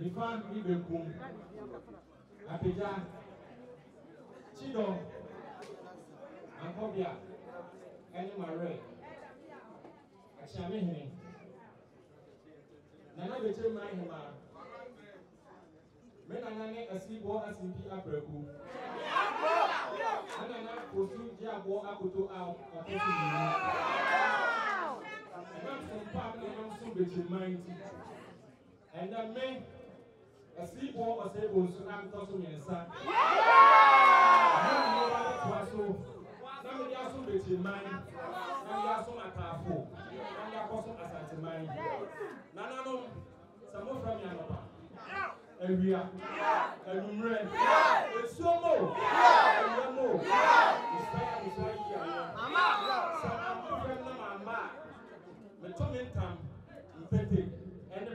Nifan Ibekum Apeja Chido Ankobia Eni Mare Achiamehene Nana Bechemhemaa Menanane Asibo Asimpi Apreku Nana Kosu Diabo Akoto Out and then me a sleepwalk or say, "Oh, so I'm talking in son." Somebody also with your mind, and you also at our four, and you are also at our mind. Nana, some more from Yanapa. And we are, and we red. It's so more, and more. It's right here. Some of them are mad. The tormentum, petty, and the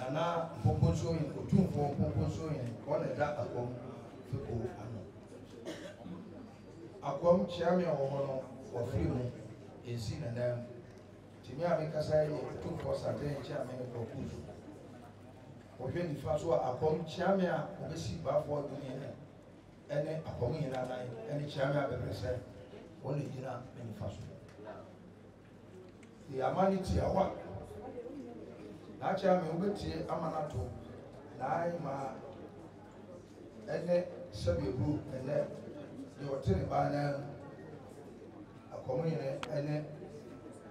Nana Pomposo in Otumfo Pomposo in one of that Akom Fico Ano. Akom Chamia or Freeman is seen and them. Timia Mikasai, Otumfo Saturday Chairman of Kuzu. Or when you first saw Akom Chamia, Obesi Bafo Dunia, and Akom in any Chamia Bebrese, only dinner in Faso. The Amanity Awa. Nacha me ubeti amanato na ma ene sabebu ene de otene ba na akomune ene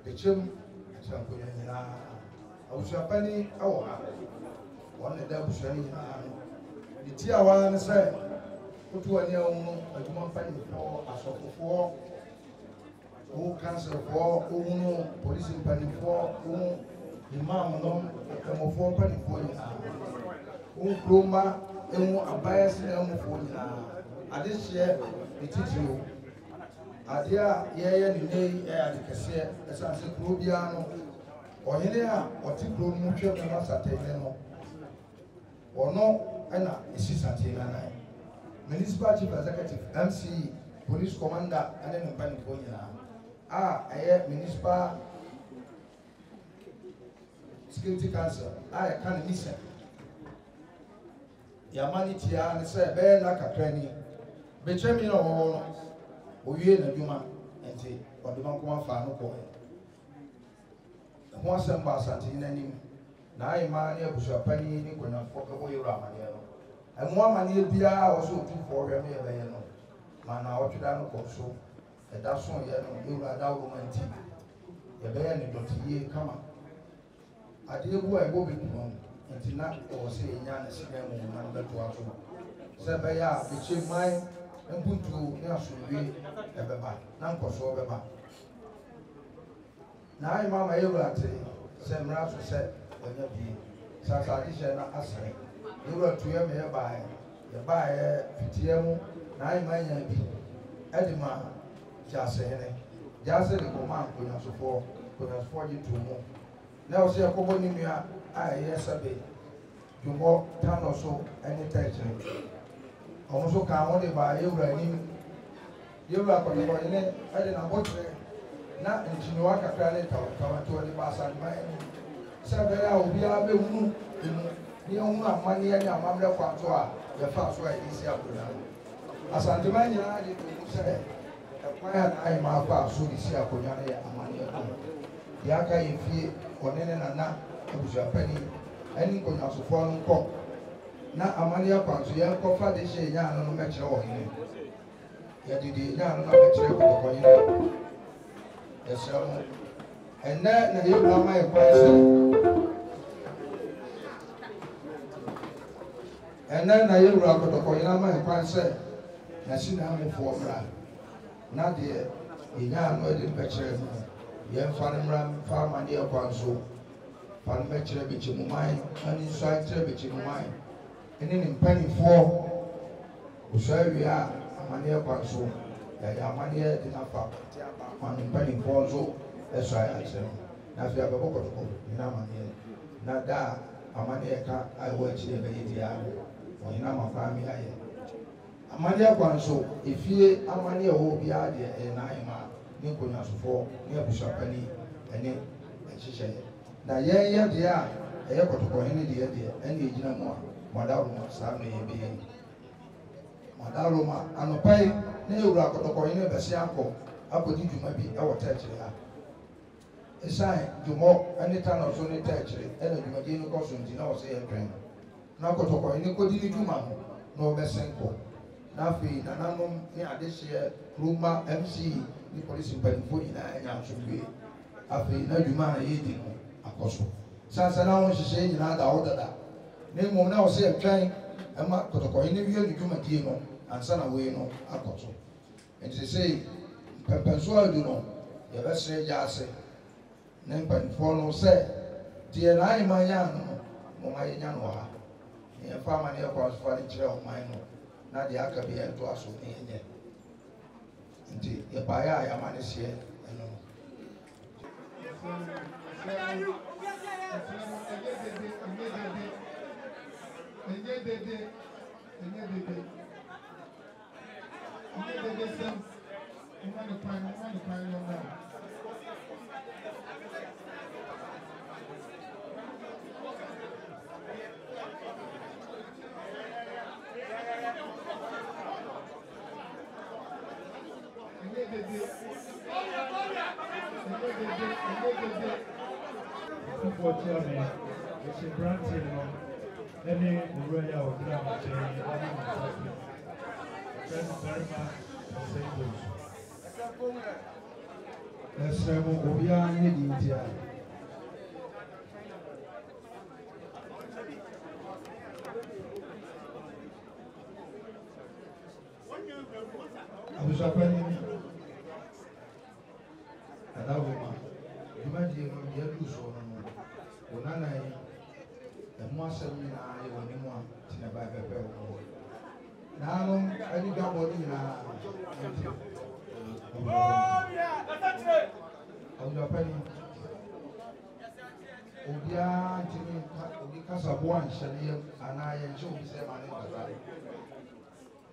Bechem atanko nyina awusuapani awo ha wonne da busuani nyina de ti awa ne se otu ani awu aduma pani fo asofofo o council fo o hunu police pani fo o imam no emofo pani fo nyina o kroma emu abayas na emofo nyina ade hye etitiro ade a yeye ne nei ade kese esanse kro bia no ohene a oti kro mu hwe me masatene no ono ena esi satene na municipal chief executive MC police commander ane no pani fo nyina eye municipal security council can listen. Yamanitia and say, Bear like a cranny. Bechemhemaa or you in a Duma and say, or the Mankuma Fano boy. The one sent by Santina, Naimania was a penny when I fork away Ramaniel. And one man here be also 2 for him here, Mana or Chidano Corso, and that's one you are now woman tea. The bear and the come up. I did go a bobby until not or say Yan is number 12. Sabaya, the chief mine, and put to Yasu a baba, Nanko so baba. Now, Mamma Evrate, Sam Raps said, when you be such addition as you were to him hereby, the buyer, PTM, 9 million be Edima, just saying, just the command could not support, could not afford you to move. Now, say a couple in here, yes, a bit. You walk town or so, any tension. Also, come only by you, running. You are going to go in it, I didn't watch it. Not in Chinuaka Planet, come to the bus and mine. Sabella will be able to the only money and your mother Quantoa, the first way is here. As I demand, I did say, I am our past, so this year, Amani. Yaka in fear. Onene na abusuapani ani konya sofo nko na amania kwanso ye nkofa de hye nya no mekere wo hene ya didi nya no na mekere ko ko hene esemo enne na ye bua mai kwanso enne na ye bua ko hene mai kwanso na sina mo fo mra na de nya no de mekere mo Yen Fanimram, Farm and Dear Consul, Fanmetcher Bechemhemaa, and inside Bechemhemaa, and in penny 4, who say we are a Mania Consul, Yamania did not fuck, and penny 4 so, as I said. Now, if you have a book of Namania, not that Amania, I watch the Bedia, or Inama family. Amania Consul, if ye Amania will be idea and I am. Nico Nasufo, near Bushapani, and hyehyɛ na yɛyɛ deɛ a ɛyɛ kɔtɔkɔhene deɛ ɛne ɛgyina mu a Madaroma saa na yɛbɛyɛ Madaroma anɔpa yi na yɛwura kɔtɔkɔhene bɛsi akɔ akɔdi dwuma bi ɛwɔ tɛkyerɛ ha ɛsan dwumɔ ɛne tano so ne tɛkyerɛ ɛna dwumadie no kɔ so nti na wɔ sɛ yɛtwɛn na kɔtɔkɔhene kɔdi ne dwuma no na ɔbɛsen kɔ na afei nananom ne adehyeɛ kuruma MC ne polisi mpanimfoɔ nyinaa anya asomdwie afei na dwuma a yɛdi no akɔ so sansa na wɔn hyehyɛ nyinaa da hɔ dada na mmom na wɔ sɛ yɛtwɛn ɛma kɔtɔkɔhene wie ne dwumadie no ansa na wei no akɔ so nti sɛ mpɛmpɛnso adu no yɛbɛsrɛ gya ase ne mpanimfoɔ no sɛ deɛ n'ahema yɛ ano no moma yɛnya no wɔ ha ne yɛmfa ama ne yɛkɔ asofa ne kyerɛ ɔman no na deɛ aka bi yɛnto aso ne yɛnyɛ nti yɛbaeɛ a yɛama ne hyeɛ ɛno no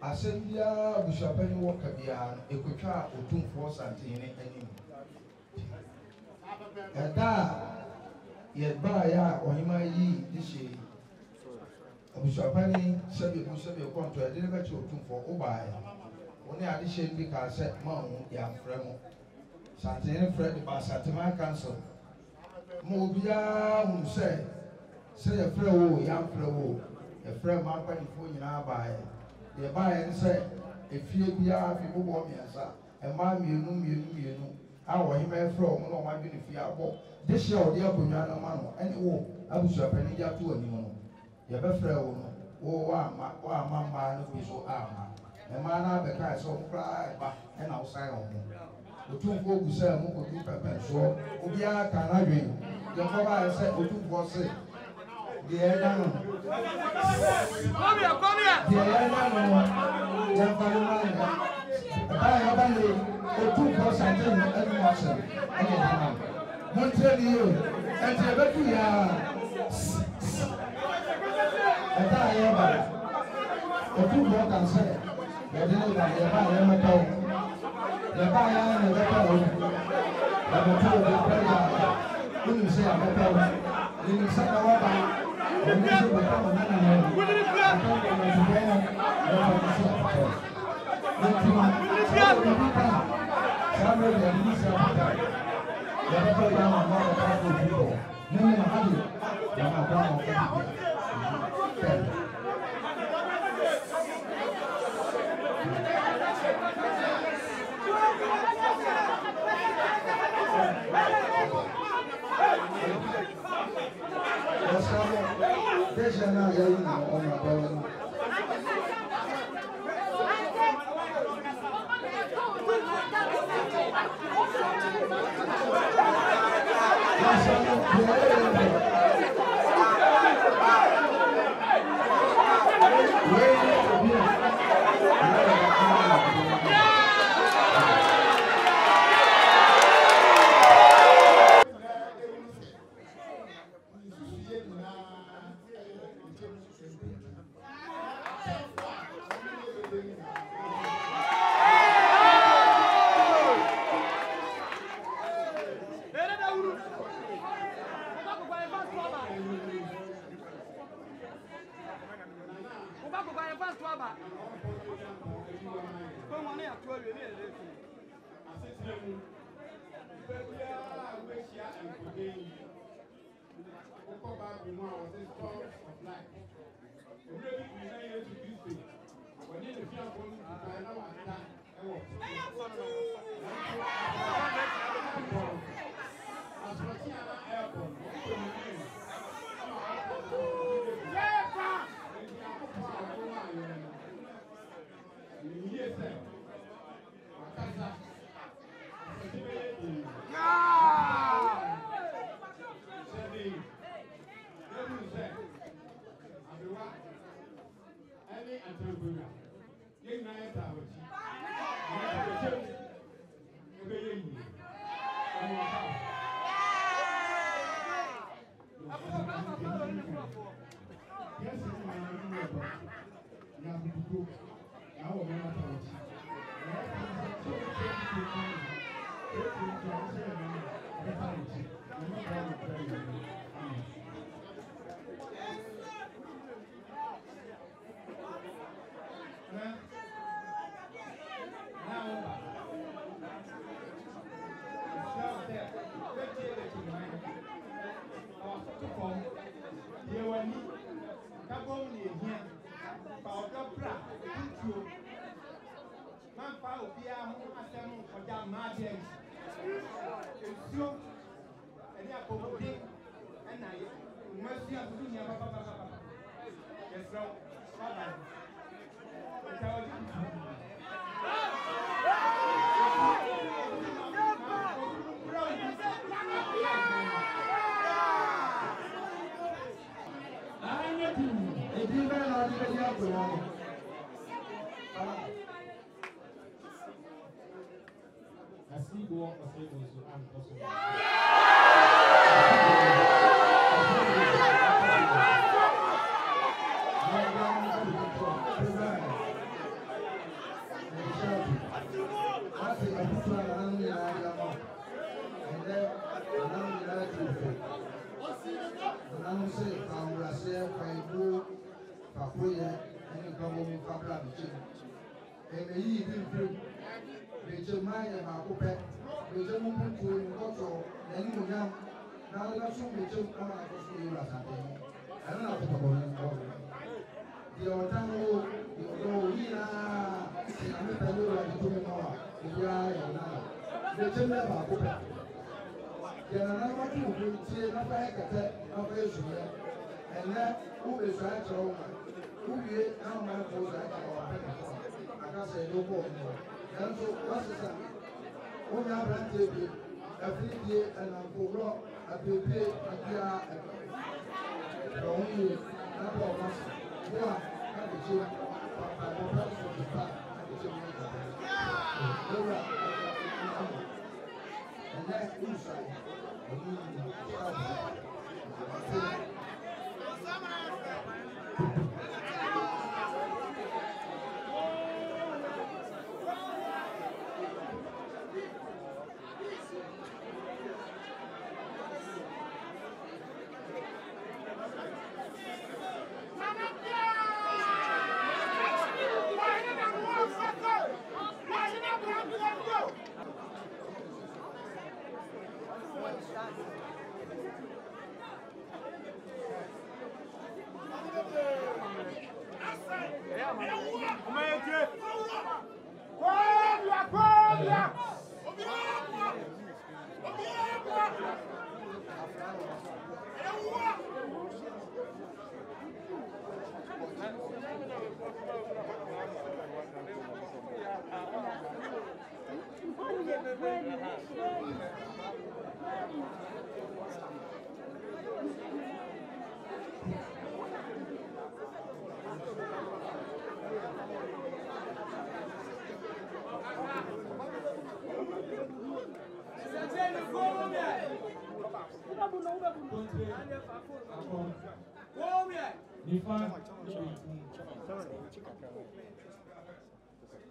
Asembia bushapani wo kabia ekotwa otumfo santene anim eda yeba ya ohima yi dishi bushapani sebe konto ede ne bache otumfo obae woni ade hye ndi ka se ma ho ya mfremo santene fred ba satema council mo obia hu se ya frɛ wo ya mfrɛ wo ya frɛ ma panifo nyina bae the buyer said, if you be a people want me as a man, you our him from no one if you are bought. This year, the Abunyana man, any war, I was a penny to anyone. You have a friend, oh, mamma, no piece of armor. A man, I became so cry, and outside of me. The two folk who sell more to pepper, so, Obia can I ring. The father said, oh, two was sick. The air down. Come here. The air down. The environment. I have only 2% every morning. Again, Montreal, and the Bekia. And I have a 2 more can say. The dinner that the buyer met home. The buyer and the better. The two of the prayer. Wouldn't say a better. You said a water. When you become a man, what did it grab? Deixa na aí uma bola.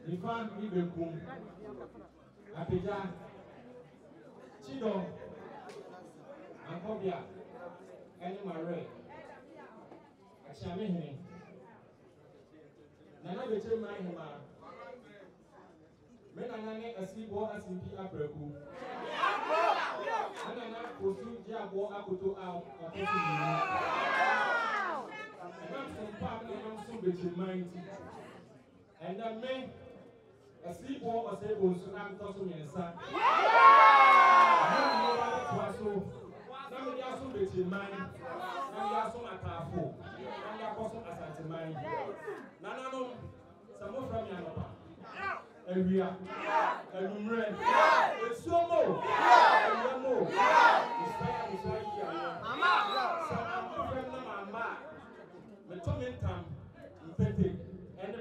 Nifan Ibekum, Apeja, Chido, Ankobia, Mare, Ashamehene, Nana Bechemhemaa, Men and I a sea war as in the Abraku. And I pursue Diabo Akuto out of the Bechemhemaa. And then me a sea war was able to have Tossum and Son. Some of the Bechemhemaa, and the Asum Atafo, and the Apostle Asantimai. Nana, some more from Yanapa. And we are, and we are, it's so more, and more. It's fire, it's right here. So I'm not from Mama, but Tomintam, Petty, and the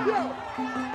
Yo!